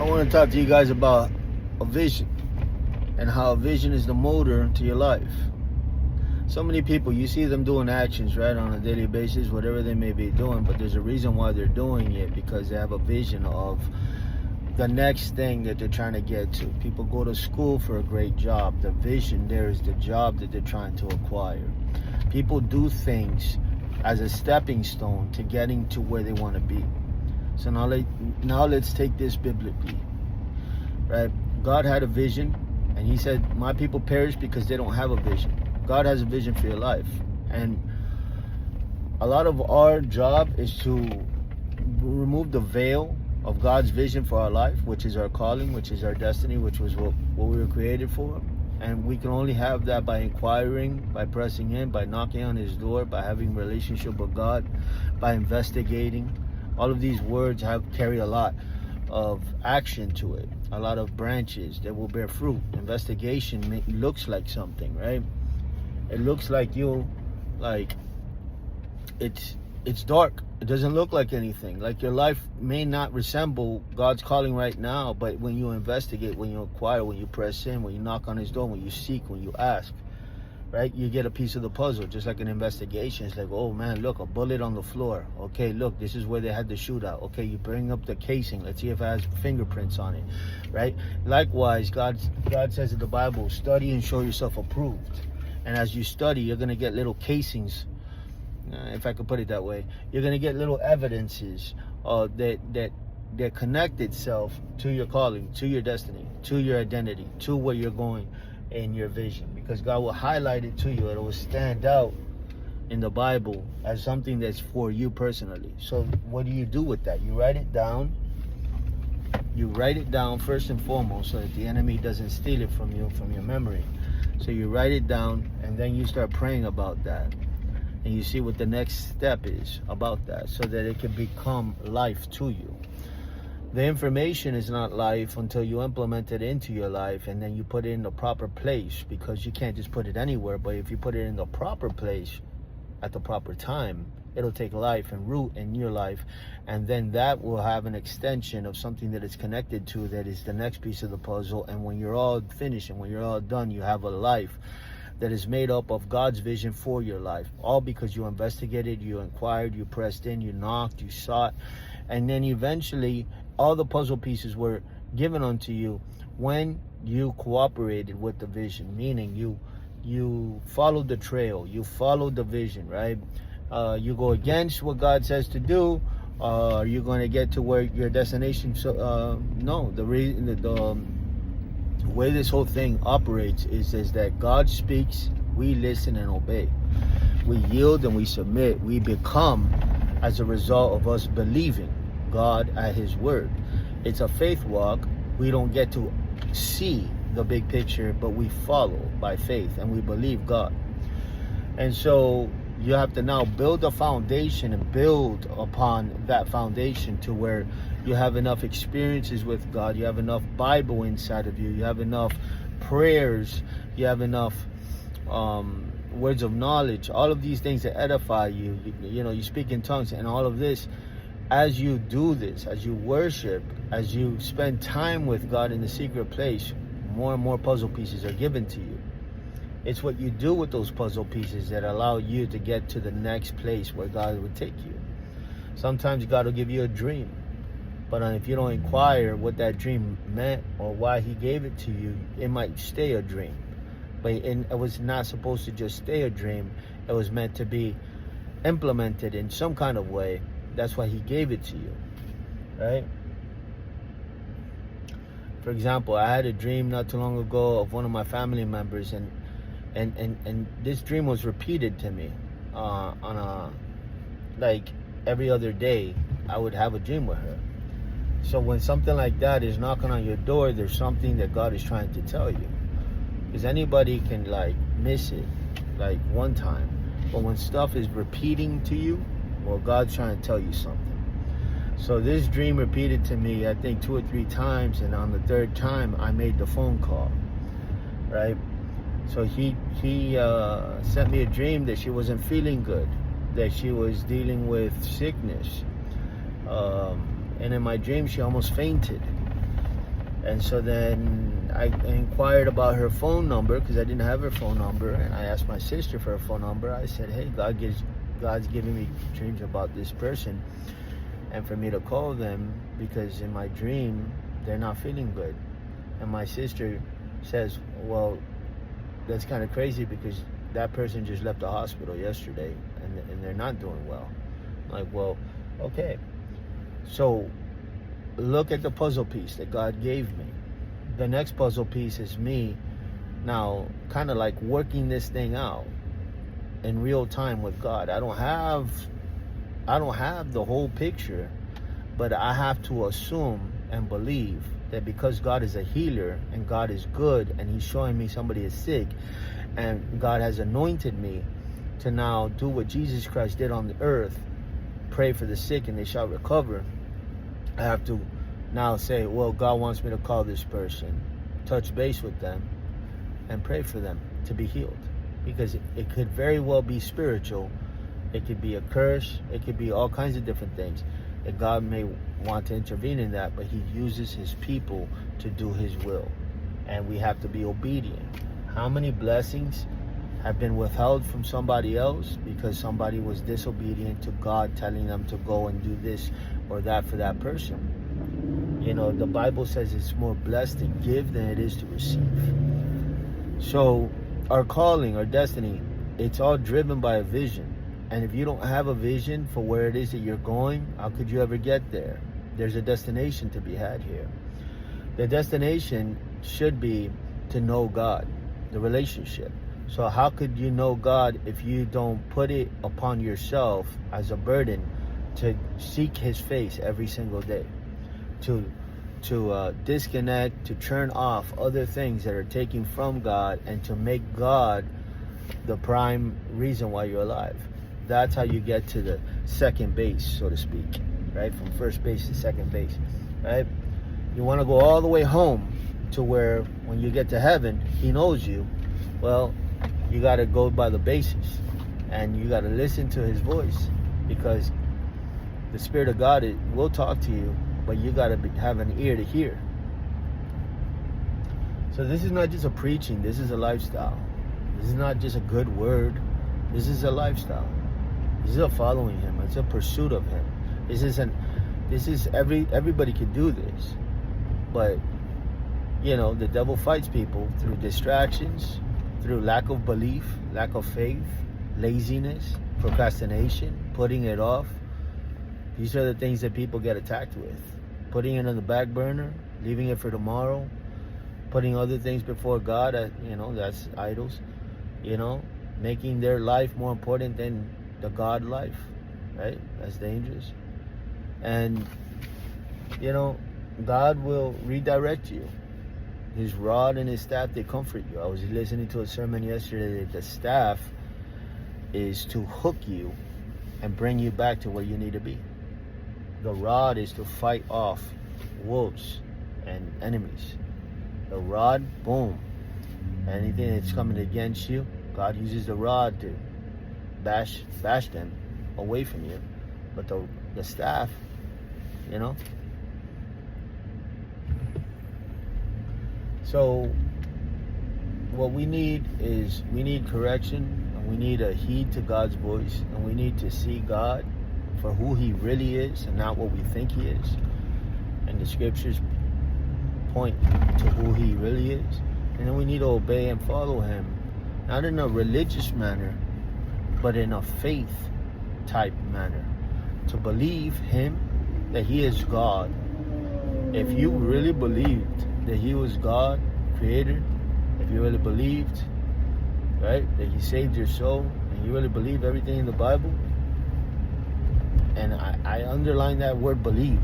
want to talk to you guys about a vision and how a vision is the motor to your life. So many people, you see them doing actions, right, on a daily basis, whatever they may be doing, but there's a reason why they're doing it, because they have a vision of the next thing that they're trying to get to. People go to school for a great job. The vision there is the job that they're trying to acquire. People do things as a stepping stone to getting to where they want to be. So now let's take this biblically, right? God had a vision, and he said, my people perish because they don't have a vision. God has a vision for your life. And a lot of our job is to remove the veil of God's vision for our life, which is our calling, which is our destiny, which was what we were created for. And we can only have that by inquiring, by pressing in, by knocking on his door, by having a relationship with God, by investigating. All of these words carry a lot of action to it, a lot of branches that will bear fruit. Investigation looks like something, right? It looks like it's dark. It doesn't look like anything. Like your life may not resemble God's calling right now, but when you investigate, when you inquire, when you press in, when you knock on his door, when you seek, when you ask, right, you get a piece of the puzzle. Just like an investigation, it's like, oh man, look, a bullet on the floor. Okay, look, this is where they had the shootout. Okay, you bring up the casing. Let's see if it has fingerprints on it, right? Likewise, God says in the Bible, study and show yourself approved. And as you study, you're going to get little casings, if I could put it that way. You're going to get little evidences that connect itself to your calling, to your destiny, to your identity, to where you're going in your vision. Because God will highlight it to you. It will stand out in the Bible as something that's for you personally. So what do you do with that? You write it down. You write it down first and foremost so that the enemy doesn't steal it from you, from your memory. So you write it down, and then you start praying about that. And you see what the next step is about that, so that it can become life to you. The information is not life until you implement it into your life, and then you put it in the proper place, because you can't just put it anywhere. But if you put it in the proper place at the proper time, it'll take life and root in your life, and then that will have an extension of something that it's connected to, that is the next piece of the puzzle. And when you're all finished and when you're all done, you have a life that is made up of God's vision for your life, all because you investigated, you inquired, you pressed in, you knocked, you sought, and then eventually all the puzzle pieces were given unto you when you cooperated with the vision. Meaning you followed the trail, you followed the vision, right? You go against what God says to do, you're going to get to where your destination. So no, the way this whole thing operates is that God speaks, we listen and obey. We yield and we submit. We become as a result of us believing God at his word. It's a faith walk. We don't get to see the big picture, but we follow by faith and we believe God. And so you have to now build a foundation and build upon that foundation to where you have enough experiences with God, you have enough Bible inside of you, you have enough prayers, you have enough words of knowledge, all of these things that edify you. You know, you speak in tongues and all of this. As you do this, as you worship, as you spend time with God in the secret place, more and more puzzle pieces are given to you. It's what you do with those puzzle pieces that allow you to get to the next place where God would take you. Sometimes God will give you a dream, but if you don't inquire what that dream meant or why he gave it to you, it might stay a dream. But it was not supposed to just stay a dream. It was meant to be implemented in some kind of way. That's why he gave it to you, right? For example, I had a dream not too long ago of one of my family members, and this dream was repeated to me like every other day. I would have a dream with her. So when something like that is knocking on your door, there's something that God is trying to tell you. Because anybody can miss it one time, but when stuff is repeating to you, well, God's trying to tell you something. So this dream repeated to me, I think 2 or 3 times, and on the 3rd time I made the phone call, right? So he sent me a dream that she wasn't feeling good, that she was dealing with sickness. And in my dream, she almost fainted. And so then I inquired about her phone number because I didn't have her phone number, and I asked my sister for her phone number. I said, hey, God's giving me dreams about this person, and for me to call them because in my dream they're not feeling good. And my sister says, well, that's kind of crazy because that person just left the hospital yesterday and they're not doing well. I'm like, well, okay. So look at the puzzle piece that God gave me. The next puzzle piece is me now kind of like working this thing out in real time with God. I don't have the whole picture, but I have to assume and believe that because God is a healer and God is good and he's showing me somebody is sick and God has anointed me to now do what Jesus Christ did on the earth, pray for the sick and they shall recover. I have to now say, well, God wants me to call this person, touch base with them, and pray for them to be healed. Because it could very well be spiritual. It could be a curse. It could be all kinds of different things. That God may want to intervene in that, but he uses his people to do his will. And we have to be obedient. How many blessings have been withheld from somebody else because somebody was disobedient to God telling them to go and do this or that for that person? You know, the Bible says it's more blessed to give than it is to receive. So our calling, our destiny, it's all driven by a vision. And if you don't have a vision for where it is that you're going, how could you ever get there? There's a destination to be had here. The destination should be to know God, the relationship. So how could you know God if you don't put it upon yourself as a burden to seek his face every single day, to disconnect, to turn off other things that are taking from God and to make God the prime reason why you're alive? That's how you get to the second base, so to speak, right? From first base to second base, right? You want to go all the way home to where when you get to heaven, he knows you. Well, you got to go by the basis and you got to listen to his voice, because the Spirit of God will talk to you, but you got to have an ear to hear. So this is not just a preaching. This is a lifestyle. This is not just a good word. This is a lifestyle. This is a following him. It's a pursuit of him. Everybody can do this. But, you know, the devil fights people through distractions, through lack of belief, lack of faith, laziness, procrastination, putting it off. These are the things that people get attacked with. Putting it on the back burner, leaving it for tomorrow, putting other things before God, that's idols, making their life more important than the God life, right? That's dangerous. And, God will redirect you. His rod and his staff, they comfort you. I was listening to a sermon yesterday that the staff is to hook you and bring you back to where you need to be. The rod is to fight off wolves and enemies. The rod, boom. Anything that's coming against you, God uses the rod to bash them away from you. But the staff, So what we need is correction, and we need a heed to God's voice, and we need to see God for who he really is and not what we think he is. And the scriptures point to who he really is. And then we need to obey and follow him, not in a religious manner, but in a faith type manner. To believe him, that he is God. If you really believed that he was God, creator, if you really believed, right, that he saved your soul, and you really believe everything in the Bible, and I underline that word believe,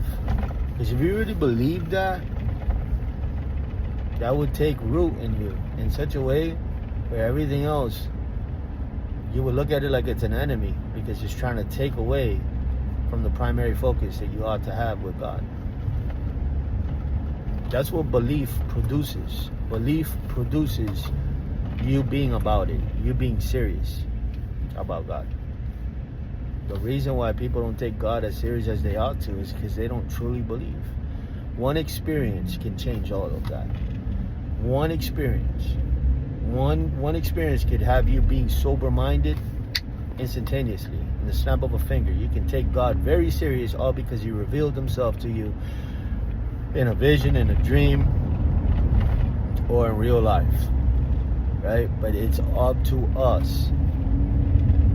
because if you really believe that would take root in you in such a way where everything else, you would look at it like it's an enemy, because it's trying to take away from the primary focus that you ought to have with God. That's what belief produces. Belief produces you being about it, you being serious about God. The reason why people don't take God as serious as they ought to is because they don't truly believe. One experience can change all of that. One experience. One experience could have you being sober-minded instantaneously. In the snap of a finger. You can take God very serious, all because He revealed Himself to you in a vision, in a dream, or in real life. Right? But it's up to us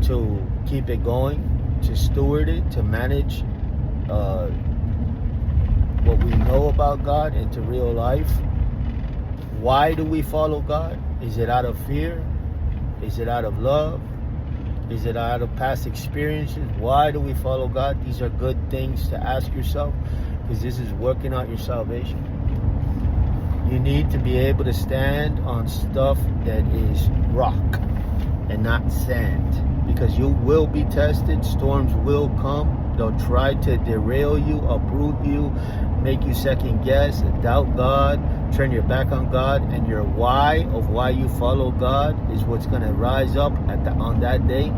to keep it going, to steward it, to manage what we know about God into real life. Why do we follow God? Is it out of fear? Is it out of love? Is it out of past experiences? Why do we follow God? These are good things to ask yourself, because this is working out your salvation. You need to be able to stand on stuff that is rock and not sand, because you will be tested. Storms will come. They'll try to derail you, uproot you, make you second guess and doubt God, turn your back on God, and your why of why you follow God is what's going to rise up on that day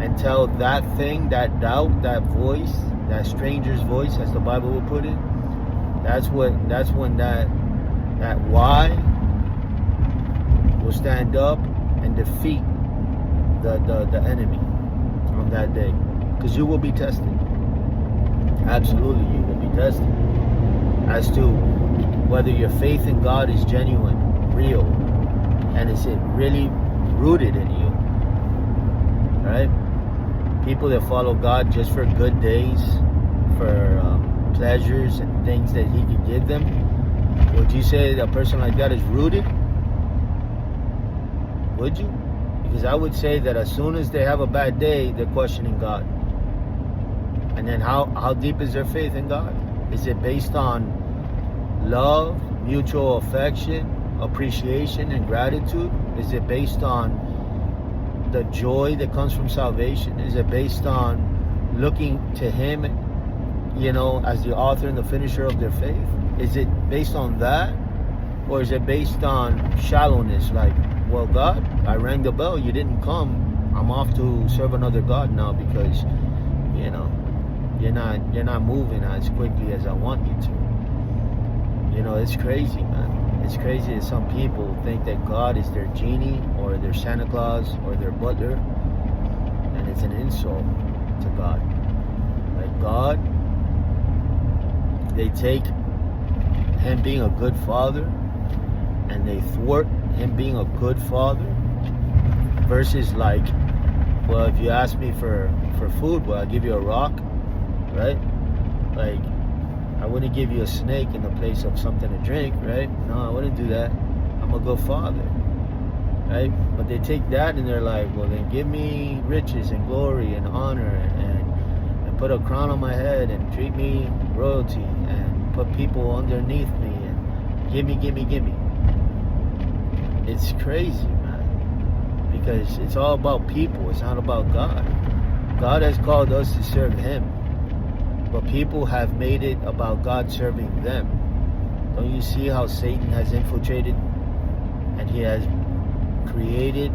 and tell that thing, that doubt, that voice, that stranger's voice, as the Bible will put it. That's when that why will stand up and defeat the enemy on that day, because you will be tested. Absolutely, you will be tested as to whether your faith in God is genuine, real, and is it really rooted in you. Right? People that follow God just for good days, for pleasures and things that He can give them, would you say that a person like that is rooted? Would you? Because I would say that as soon as they have a bad day, they're questioning God. And then how deep is their faith in God? Is it based on love, mutual affection, appreciation, and gratitude? Is it based on the joy that comes from salvation? Is it based on looking to Him, as the author and the finisher of their faith? Is it based on that? Or is it based on shallowness? Like, well, God, I rang the bell, you didn't come, I'm off to serve another God now because, you're not moving as quickly as I want you to. It's crazy, man. It's crazy that some people think that God is their genie or their Santa Claus or their butler, and it's an insult to God. Like, God, they take Him being a good father and they thwart Him being a good father, versus like, well, if you ask me for food, well, I'll give you a rock, right? Like, I wouldn't give you a snake in the place of something to drink, right? No, I wouldn't do that. I'm a good father, right? But they take that and they're like, well, then give me riches and glory and honor and put a crown on my head and treat me royalty and put people underneath me and give me. It's crazy, man, because it's all about people. It's not about God. God has called us to serve Him, but people have made it about God serving them. Don't you see how Satan has infiltrated and he has created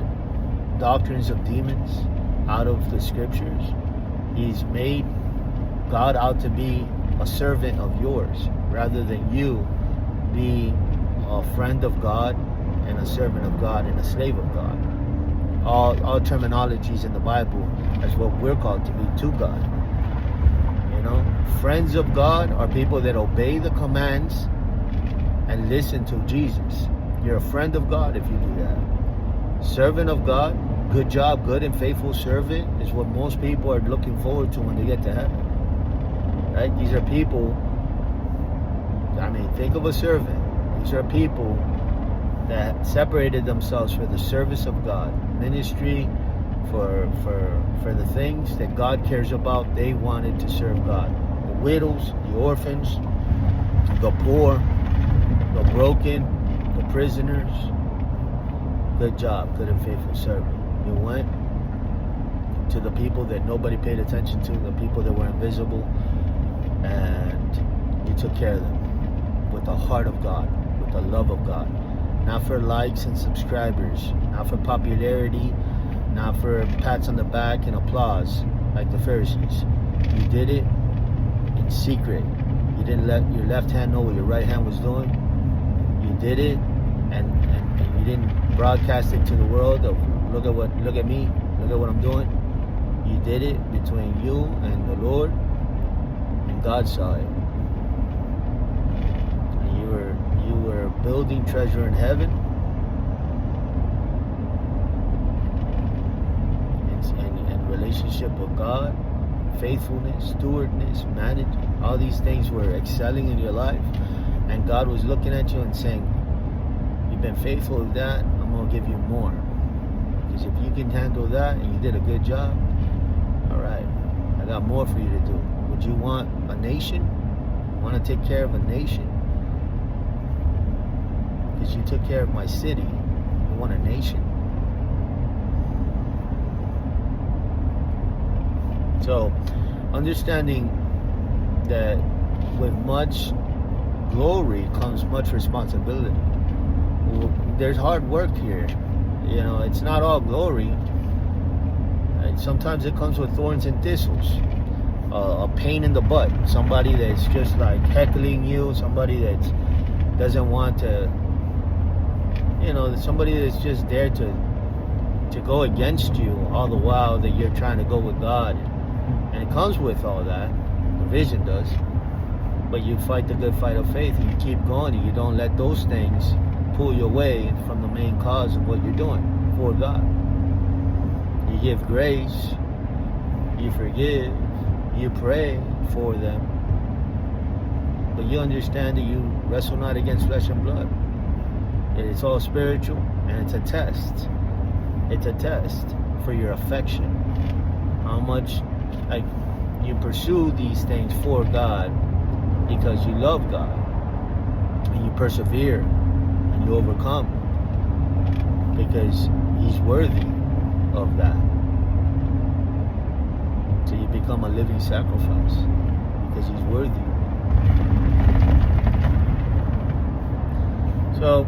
doctrines of demons out of the scriptures? He's made God out to be a servant of yours, rather than you be a friend of God and a servant of God and a slave of God. All terminologies in the Bible as what we're called to be to God. Friends of God are people that obey the commands and listen to Jesus. You're a friend of God if you do that. Servant of God, good job, good and faithful servant is what most people are looking forward to when they get to heaven. Right? These are people, think of a servant. These are people that separated themselves for the service of God. Ministry, for the things that God cares about. They wanted to serve God. The widows, the orphans, the poor, the broken, the prisoners. Good job, good and faithful servant. You went to the people that nobody paid attention to, the people that were invisible, and you took care of them with the heart of God, with the love of God. Not for likes and subscribers, not for popularity, not for pats on the back and applause like the Pharisees. You did it in secret. You didn't let your left hand know what your right hand was doing. You did it, and you didn't broadcast it to the world of look at me, look at what I'm doing. You did it between you and the Lord, and God saw it. And you were building treasure in heaven, and relationship with God, faithfulness, stewardness, management, all these things were excelling in your life, and God was looking at you and saying, you've been faithful with that, I'm going to give you more. Because if you can handle that and you did a good job, all right, I got more for you to do. Would you want a nation? Want to take care of a nation? Because you took care of my city. You want a nation? So, understanding that with much glory comes much responsibility. There's hard work here. You know, it's not all glory. And sometimes it comes with thorns and thistles. A pain in the butt. Somebody that's just like heckling you. Somebody that doesn't want to, you know, somebody that's just there to go against you all the while that you're trying to go with God. And it comes with all that. The vision does. But you fight the good fight of faith, and you keep going, and you don't let those things pull you away from the main cause of what you're doing for God. You give grace, you forgive, you pray for them, but you understand that you wrestle not against flesh and blood. It's all spiritual, and it's a test. It's a test for your affection. How much you pursue these things for God because you love God, and you persevere, and you overcome because He's worthy of that. So you become a living sacrifice because He's worthy. So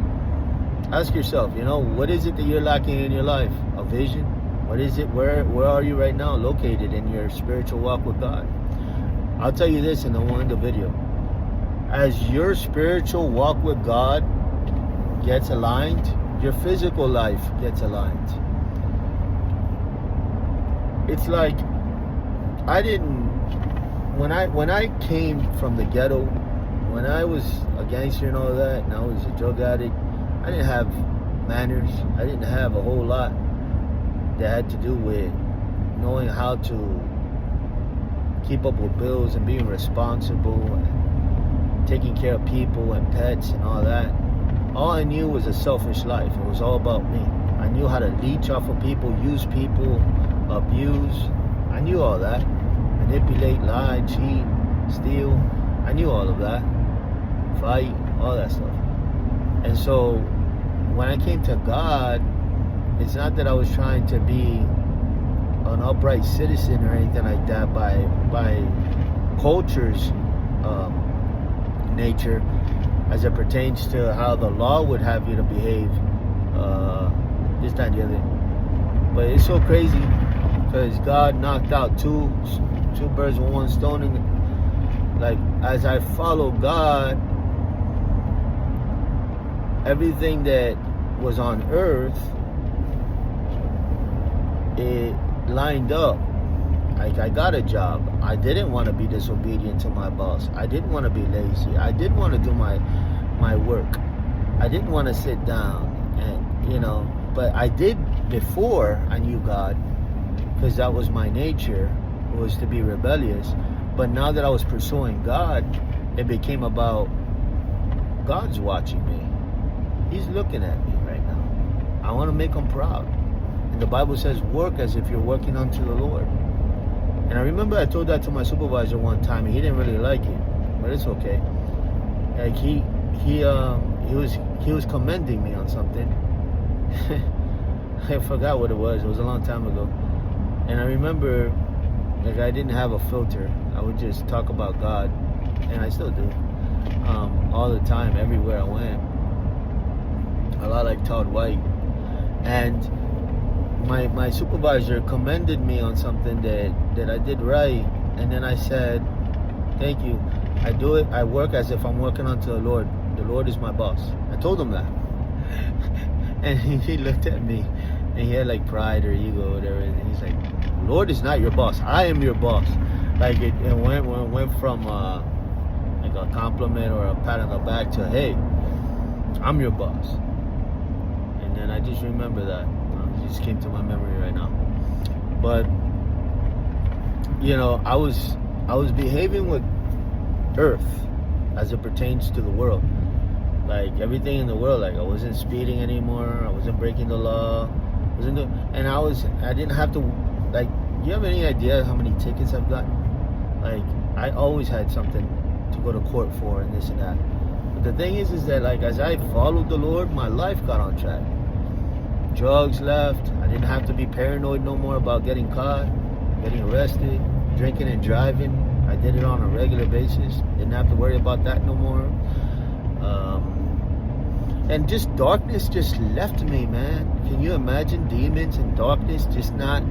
ask yourself, you know, what is it that you're lacking in your life? A vision? What is it? Where are you right now located in your spiritual walk with God? I'll tell you this, and then we'll end the video. As your spiritual walk with God gets aligned, your physical life gets aligned. It's like when I came from the ghetto, when I was a gangster and all that, and I was a drug addict, I didn't have manners. I didn't have a whole lot that had to do with knowing how to keep up with bills and being responsible and taking care of people and pets and all that. All I knew was a selfish life. It was all about me. I knew how to leech off of people, use people, abuse. I knew all that. Manipulate, lie, cheat, steal. I knew all of that. Fight, all that stuff. And so when I came to God, it's not that I was trying to be an upright citizen or anything like that by culture's nature, as it pertains to how the law would have you to behave, this, that, and the other. But it's so crazy because God knocked out two birds with one stone. And like, as I follow God, everything that was on earth, it lined up. Like, I got a job. I didn't want to be disobedient to my boss. I didn't want to be lazy. I didn't want to do my work. I didn't want to sit down, and you know, but I did before I knew God, because that was my nature, was to be rebellious. But now that I was pursuing God, it became about God's watching me. He's looking at me right now. I want to make Him proud. And the Bible says, work as if you're working unto the Lord. And I remember I told that to my supervisor one time, and he didn't really like it, but it's okay. Like he was commending me on something. I forgot what it was. It was a long time ago. And I remember, like, I didn't have a filter. I would just talk about God, and I still do, all the time, everywhere I went. A lot like Todd White. And my supervisor commended me on something that I did right, and then I said, Thank you. I do it. I work as if I'm working unto the Lord. The Lord is my boss. I told him that. And he looked at me, and he had like pride or ego or whatever. And he's like, Lord is not your boss. I am your boss. Like it went from like a compliment or a pat on the back to, hey, I'm your boss. And then I just remember that. It just came to my memory right now. But you know, I was behaving with earth as it pertains to the world. Like everything in the world, like I wasn't speeding anymore, I wasn't breaking the law, and I didn't have to, like, do you have any idea how many tickets I've gotten? Like, I always had something to go to court for and this and that. But the thing is that, like, as I followed the Lord, my life got on track. Drugs left. I didn't have to be paranoid no more about getting caught, getting arrested, drinking and driving. I did it on a regular basis. Didn't have to worry about that no more. And just darkness just left me, man. Can you imagine demons and darkness just not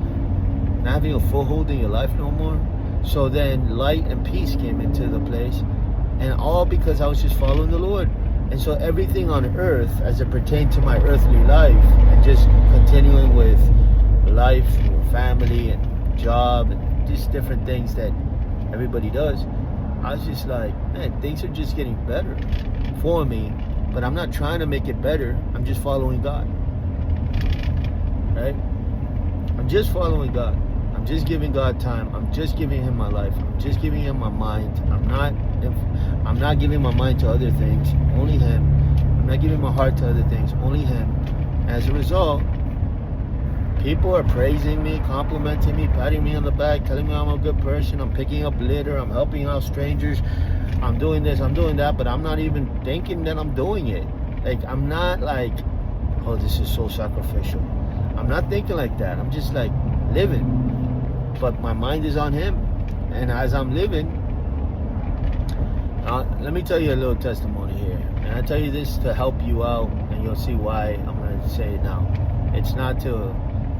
having a foothold in your life no more? So then light and peace came into the place, and all because I was just following the Lord. And so everything on earth as it pertained to my earthly life, and just continuing with life, family and job and just different things that everybody does, I was just like, man, things are just getting better for me. But I'm not trying to make it better. I'm just following God. Right? I'm just following God. I'm just giving God time. I'm just giving him my life. I'm just giving him my mind. I'm not giving my mind to other things. Only him. I'm not giving my heart to other things. Only him. As a result, people are praising me, complimenting me, patting me on the back, telling me I'm a good person. I'm picking up litter. I'm helping out strangers. I'm doing this, I'm doing that, but I'm not even thinking that I'm doing it. Like, I'm not like, oh, this is so sacrificial. I'm not thinking like that. I'm just like living. But my mind is on him. And as I'm living, let me tell you a little testimony here. And I tell you this to help you out, and you'll see why I'm going to say it now. It's not to,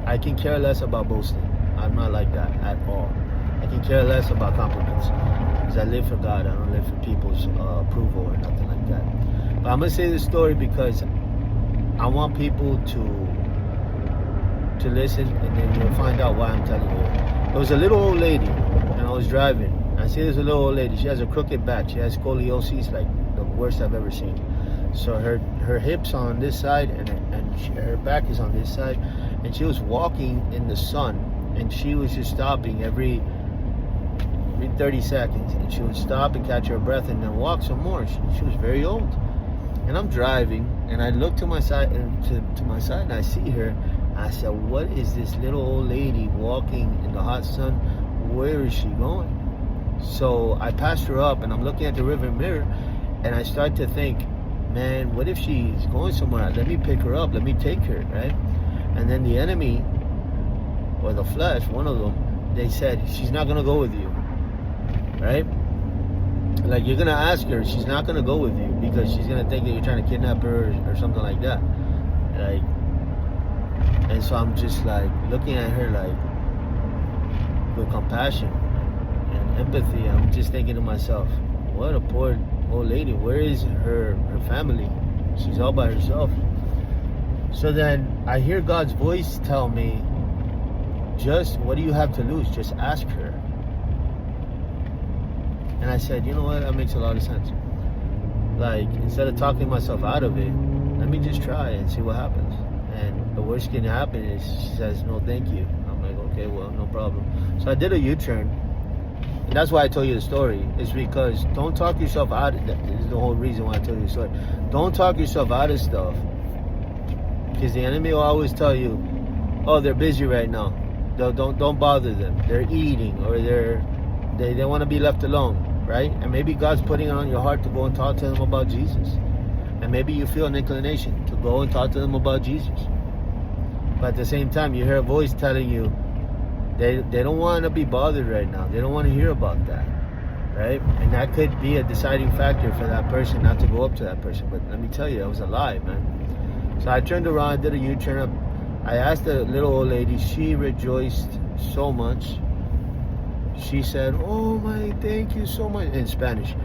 I can care less about boasting. I'm not like that at all. I can care less about compliments. Because I live for God. I don't live for people's approval or nothing like that. But I'm going to say this story because I want people to listen, and then you'll find out why I'm telling you. There was a little old lady, and I was driving. I see there's a little old lady. She has a crooked back. She has scoliosis, like the worst I've ever seen. So her hips on this side, and her back is on this side. And she was walking in the sun, and she was just stopping every 30 seconds, and she would stop and catch her breath and then walk some more. She was very old, and I'm driving, and I look to my side and I see her. I said, what is this little old lady walking in the hot sun? Where is she going? So I passed her up, and I'm looking at the rearview mirror, and I start to think, man, what if she's going somewhere? Let me pick her up, let me take her, right? And then the enemy, or the flesh, one of them, they said, she's not going to go with you. Right? Like, you're gonna ask her, she's not gonna go with you because she's gonna think that you're trying to kidnap her or something like that. Like, and so I'm just like looking at her like with compassion and empathy. I'm just thinking to myself, what a poor old lady. Where is her family? She's all by herself. So then I hear God's voice tell me, just what do you have to lose? Just ask her. And I said, you know what, that makes a lot of sense. Like, instead of talking myself out of it, let me just try and see what happens. And the worst can happen is she says, no, thank you. I'm like, okay, well, no problem. So I did a U-turn. And that's why I told you the story. It's because don't talk yourself out of that. This is the whole reason why I told you the story. Don't talk yourself out of stuff. Because the enemy will always tell you, oh, they're busy right now. Don't bother them. They're eating, or they want to be left alone. Right? And maybe God's putting it on your heart to go and talk to them about Jesus. And maybe you feel an inclination to go and talk to them about Jesus. But at the same time, you hear a voice telling you they don't want to be bothered right now. They don't want to hear about that. Right? And that could be a deciding factor for that person not to go up to that person. But let me tell you, that was a lie, man. So I turned around, did a U-turn up. I asked the little old lady. She rejoiced so much. she said, oh my, thank you so much, in Spanish.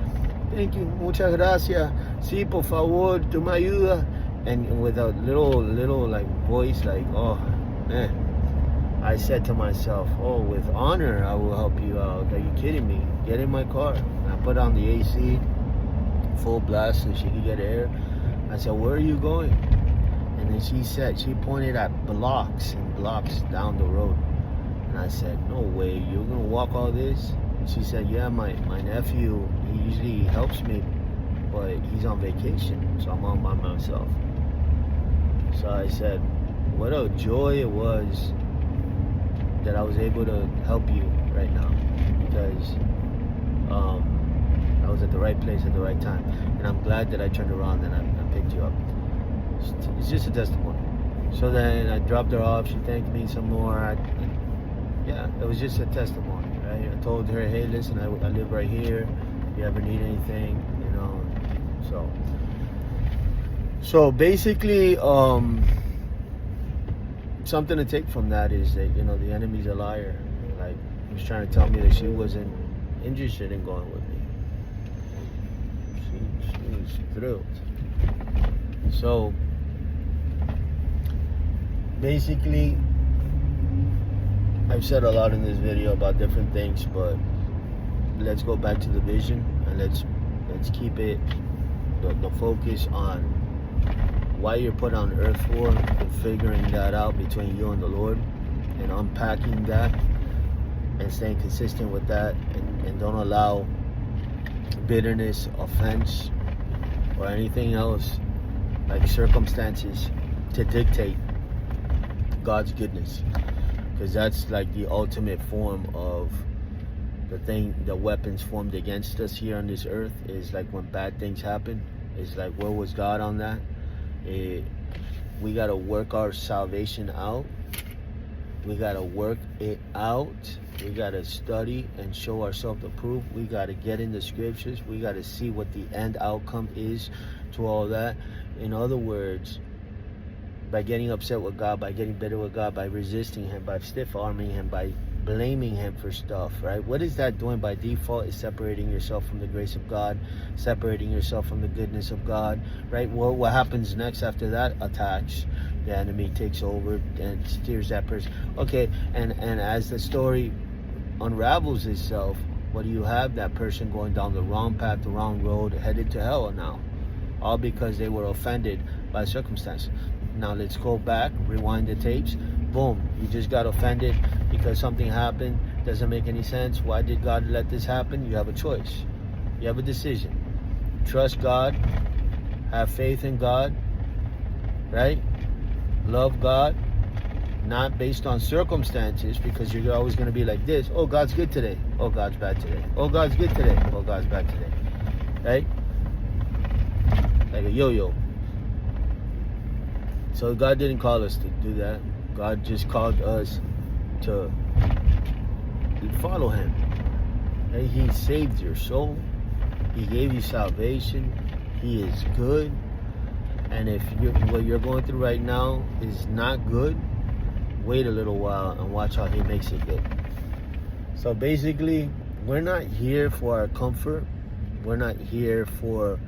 Thank you, muchas gracias. Sí, por favor, tú me ayudas. And with a little like voice, like, oh, man. I said to myself, oh, with honor, I will help you out. Are you kidding me? Get in my car. And I put on the AC, full blast, so she could get air. I said, where are you going? And then she pointed at blocks and blocks down the road. And I said, no way, you're gonna walk all this? And she said, yeah, my nephew, he usually helps me, but he's on vacation, so I'm on by myself. So I said, what a joy it was that I was able to help you right now, because I was at the right place at the right time. And I'm glad that I turned around and I picked you up. It's just a testimony. So then I dropped her off. She thanked me some more. Yeah, it was just a testimony, right? I told her, hey, listen, I live right here. If you ever need anything, you know. So basically, something to take from that is that, you know, the enemy's a liar. Like, he was trying to tell me that she wasn't interested in going with me. She was thrilled. So basically, I've said a lot in this video about different things, but let's go back to the vision, and let's keep it the focus on why you're put on earth for, and figuring that out between you and the Lord, and unpacking that and staying consistent with that, and don't allow bitterness, offense, or anything else like circumstances to dictate God's goodness, because that's like the ultimate form of the weapons formed against us here on this earth. Is like when bad things happen, it's like, where was God on that? We got to work our salvation out. We got to work it out. We got to study and show ourselves approved. We got to get in the scriptures. We got to see what the end outcome is to all that. In other words, by getting upset with God, by getting bitter with God, by resisting him, by stiff-arming him, by blaming him for stuff, right? What is that doing by default? Is separating yourself from the grace of God, separating yourself from the goodness of God, right? Well, what happens next after that? Attacks. The enemy takes over and steers that person. Okay, and as the story unravels itself, what do you have? That person going down the wrong path, the wrong road, headed to hell now. All because they were offended by circumstance. Now let's go back, rewind the tapes. Boom, you just got offended because something happened. Doesn't make any sense. Why did God let this happen? You have a choice. You have a decision. Trust God. Have faith in God. Right? Love God. Not based on circumstances, because you're always going to be like this. Oh, God's good today. Oh, God's bad today. Oh, God's good today. Oh, God's bad today. Right? Like a yo-yo. So God didn't call us to do that. God just called us to follow him. And he saved your soul. He gave you salvation. He is good. And if what you're going through right now is not good, wait a little while and watch how he makes it good. So basically, we're not here for our comfort. We're not here for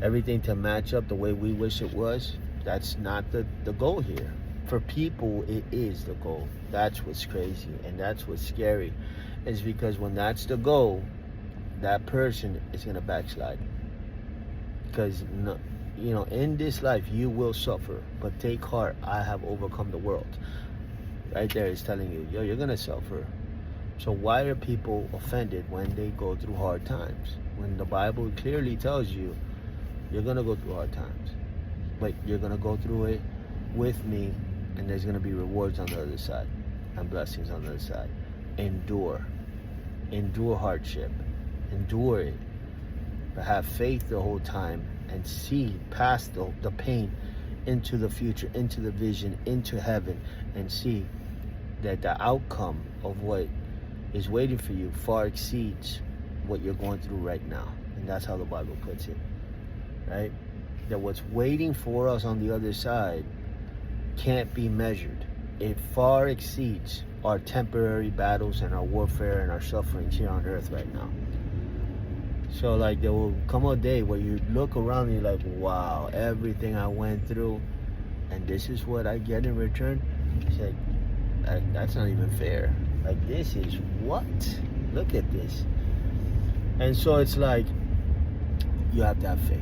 everything to match up the way we wish it was. That's not the goal here. For people, it is the goal. That's what's crazy, and that's what's scary, is because when that's the goal, that person is going to backslide. Because, you know, in this life, you will suffer, but take heart, I have overcome the world. Right there is telling you, yo, you're going to suffer. So why are people offended when they go through hard times? When the Bible clearly tells you, you're going to go through hard times, but you're going to go through it with me, and there's going to be rewards on the other side and blessings on the other side. Endure hardship, endure it, but have faith the whole time and see past the pain into the future, into the vision, into heaven, and see that the outcome of what is waiting for you far exceeds what you're going through right now. And that's how the Bible puts it, right? That what's waiting for us on the other side can't be measured. It far exceeds our temporary battles and our warfare and our sufferings here on earth right now. So like there will come a day where you look around and you're like, wow, everything I went through, and this is what I get in return. It's like, that's not even fair. Like, this is what? Look at this. And so it's like, you have to have faith.